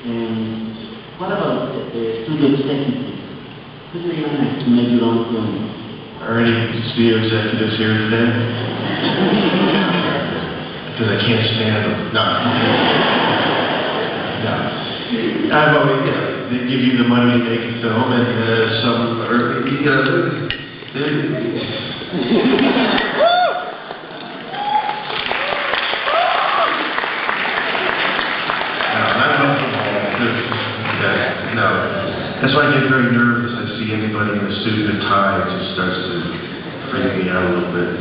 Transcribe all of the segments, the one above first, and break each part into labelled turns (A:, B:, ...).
A: What about studio executives? Could you even estimate your own film?
B: Are any studio executives here today? Because I can't stand them. No. No. I've always, they give you the money to make a film, and some are, No. That's why I get very nervous. I see anybody in a suit and a tie. It just starts to freak me out a little bit.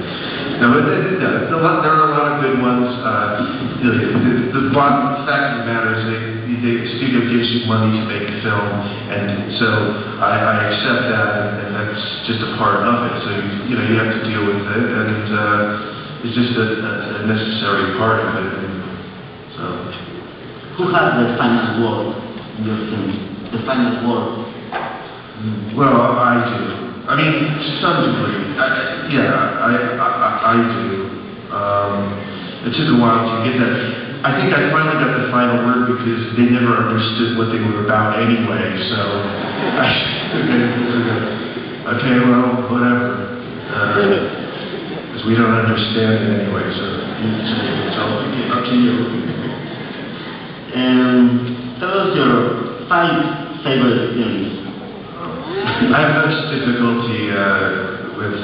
B: No, but there are a lot of good ones. The fact of the matter is the studio gives you money to make a film, and so I accept that, and that's just a part of it. So you have to deal with it, and it's just a necessary part of it. And so,
A: who has the final word in your film? The final word?
B: Well, I do. I mean, to some degree, I do. It took a while to get that. I think I finally got the final word because they never understood what they were about anyway, so okay, well, whatever. Because we don't understand it anyway, so it's up to you.
A: Tell us your 5 favorite films.
B: I have much difficulty with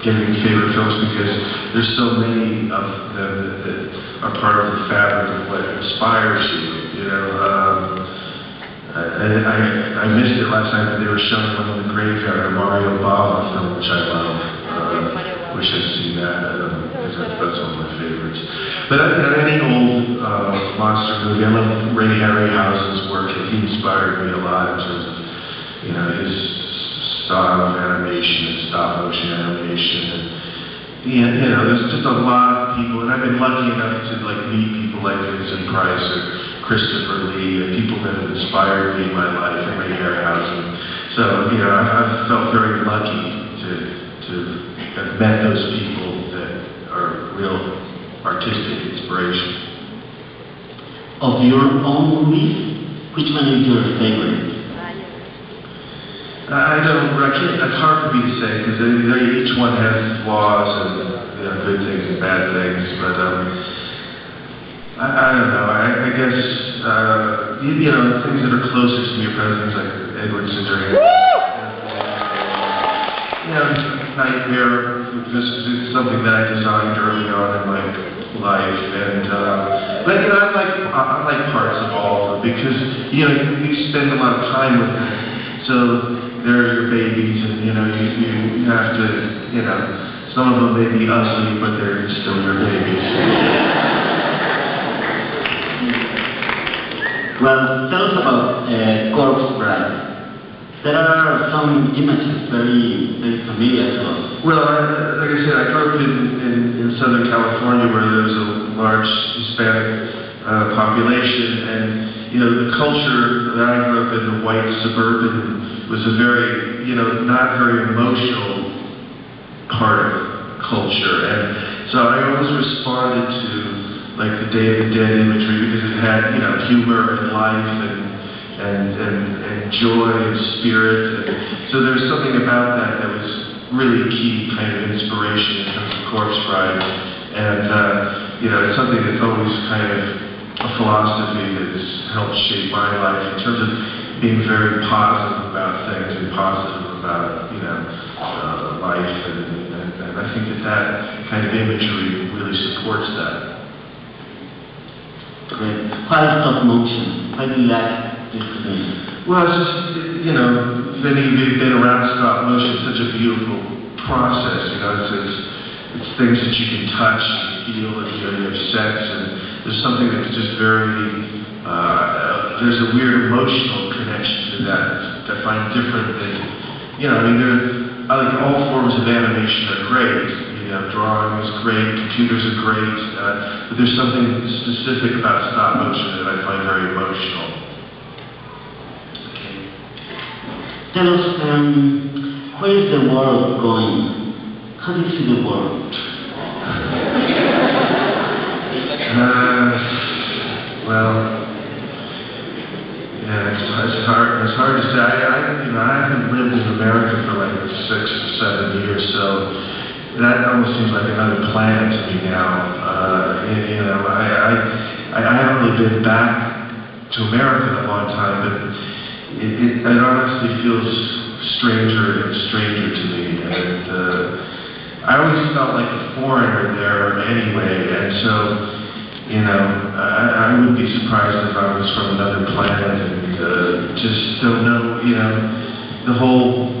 B: giving favorite films because there's so many of them that are part of the fabric of what inspires you. I missed it last night, but they were showing one in the graveyard, a Mario Bava film, which I love. Wish I'd seen that. That's one of my favorites. But any old monster movie, I love Ray Harryhausen's work. He inspired me a lot in terms of his style of animation and stop motion animation, and there's just a lot of people, and I've been lucky enough to meet people like Vincent Price or Christopher Lee, and people that have inspired me in my life, and Ray Harryhausen. So I've felt very lucky to have met those people that are real artistic inspiration.
A: Of your own movies, which one is your favorite?
B: It's hard for me to say because each one has flaws and good things and bad things. But I don't know. I guess things that are closest to me are probably things like Edward Scissorhands. Nightmare. It's something that I designed early on in my life, and but I like parts of all of them because you spend a lot of time with them. So they're your babies, and you have to, some of them may be ugly, but they're still your babies.
A: Well, tell us about Corpse Bride. There are some images very, very familiar to us.
B: Well, like I said, I grew up in Southern California, where there's a large Hispanic population, and the culture that I grew up in, the white suburban, was a very, not very emotional part of culture. And so I always responded to, the Day of the Dead imagery because it had, humor and life and joy and spirit. And so there's something about that was really key kind of inspiration in terms of Corpse Bride. And, it's something that's always kind of a philosophy that's helped shape my life in terms of being very positive about things and positive about, life, and I think that kind of imagery really supports that.
A: Great. Why stop motion? Why do you like this thing?
B: Well, it's just, if any of you have been around stop motion, it's such a beautiful process, it's things that you can touch and feel, and you have sex, and there's something that's just very, there's a weird emotional connection to that I find different than, I think all forms of animation are great. Drawing is great, computers are great, but there's something specific about stop motion that I find very emotional.
A: Okay. Tell us, where is the world going? How do you see the world?
B: Well, it's hard to say. I haven't lived in America for like 6 or 7 years, so that almost seems like another planet to me now. I haven't really been back to America in a long time, but it honestly feels stranger and stranger to me. And I always felt like a foreigner there anyway, and so, I wouldn't be surprised if I was from another planet and just don't know, the whole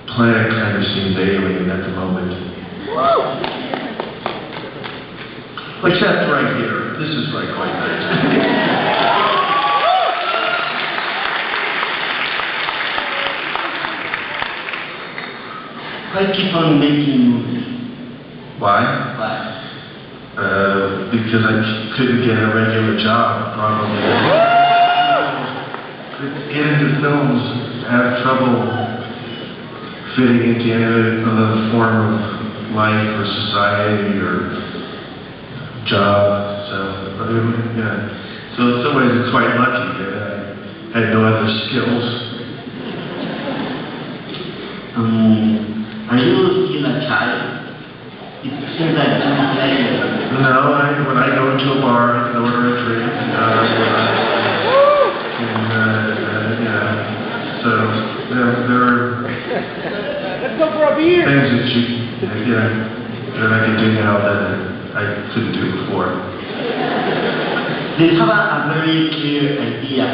B: planet kind of seems alien at the moment. Except right here. This is like quite nice.
A: Why keep on making movies?
B: Why?
A: Why?
B: Because I couldn't get a regular job, probably. Get into films, have trouble fitting into any other form of life or society or job. So in some ways it's quite lucky that I had no other skills.
A: Are you still a child? It seems like you play.
B: No, when I go into a bar, I can order a drink. So there are things that I can do now that I couldn't do before.
A: Do you have a very clear idea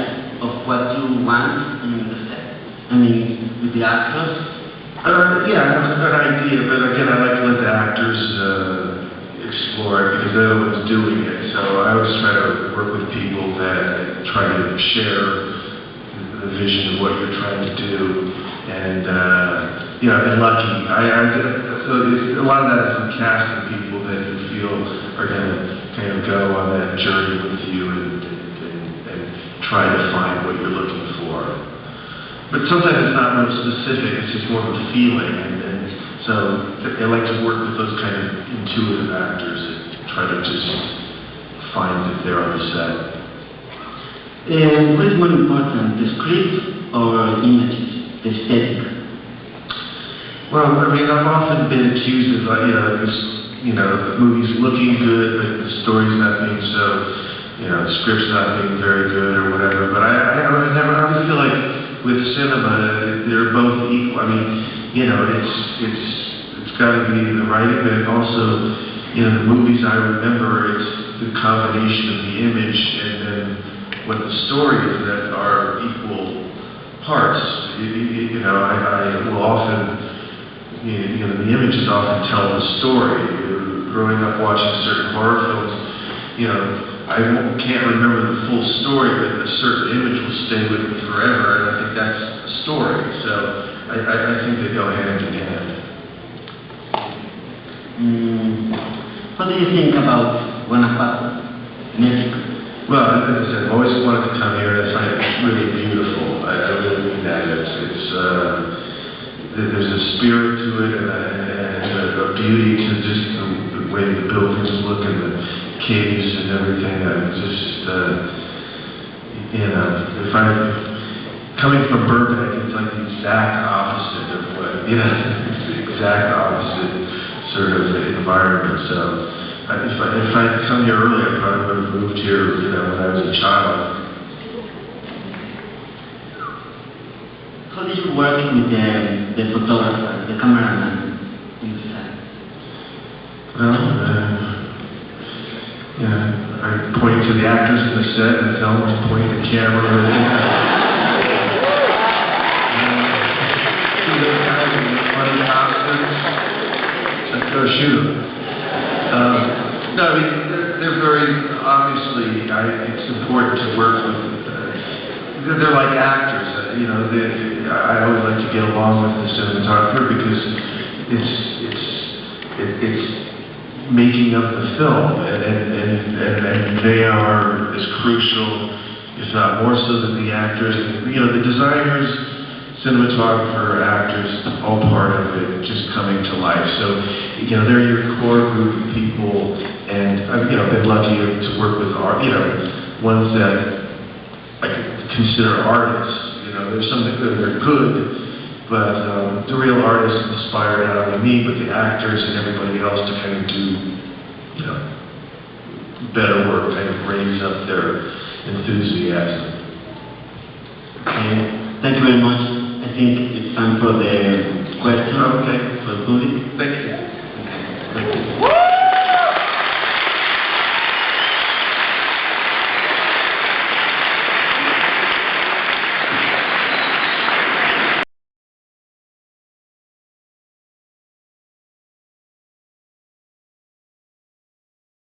A: of what you want in the set? I mean, with the actors?
B: Yeah, I have a good idea, but again, I like to let the actors explore it because they're the ones doing it. So I always try to work with people that try to share the vision of what you're trying to do. And I've been lucky. So a lot of that is from casting people that you feel are going to kind of go on that journey with you and try to find what you're looking for. But sometimes it's not real specific, it's just more of a feeling, and so I like to work with those kind of intuitive actors that try to just find it there on the set.
A: What is more important, the script or images, the aesthetic?
B: Well, I mean, I've often been accused of, the movie's looking good, but the story's not being so, the script's not being very good or whatever, but I always feel like with cinema, they're both equal. I mean, it's got to be the writing, but also, the movies I remember, it's the combination of the image and then what the story is that are equal parts. I will often, the images often tell the story. Growing up watching certain horror films, I can't remember the full story, but a certain image will stay with me forever, and I think that's the story. So I think they go hand in hand.
A: What do you think about Guanajuato, Mexico?
B: Well, as I said, I've always wanted to come here, and I find it really beautiful. I really mean that. There's a spirit to it, and a beauty to just the way the buildings look and the caves and everything. If I'm coming from Burton, I think it's like the exact opposite of what, it's the exact opposite sort of environment. So if I'd come here early, I probably would have moved here, when I was a child.
A: How did you work with the photographer, the cameraman in the set?
B: Well, I point to the actors in the set and the film and point the camera. See those guys in the funny costumes? Let's go shoot them. No, I mean, they're very, obviously, it's important to work with, they're like actors. I always like to get along with the cinematographer because it's making of the film, and they are as crucial, if not more so, than the actors. The designers, cinematographer, actors, all part of it, just coming to life. So, they're your core group of people, and I've been lucky to work with ones that I consider artists. You know, there's some that are good, but the real artists inspire not only me, but the actors and everybody else to kind of do, you know, better work, kind of raise up their enthusiasm.
A: Okay. Thank you very much. I think it's time for the question.
B: Okay.
A: For the public.
B: Thank you.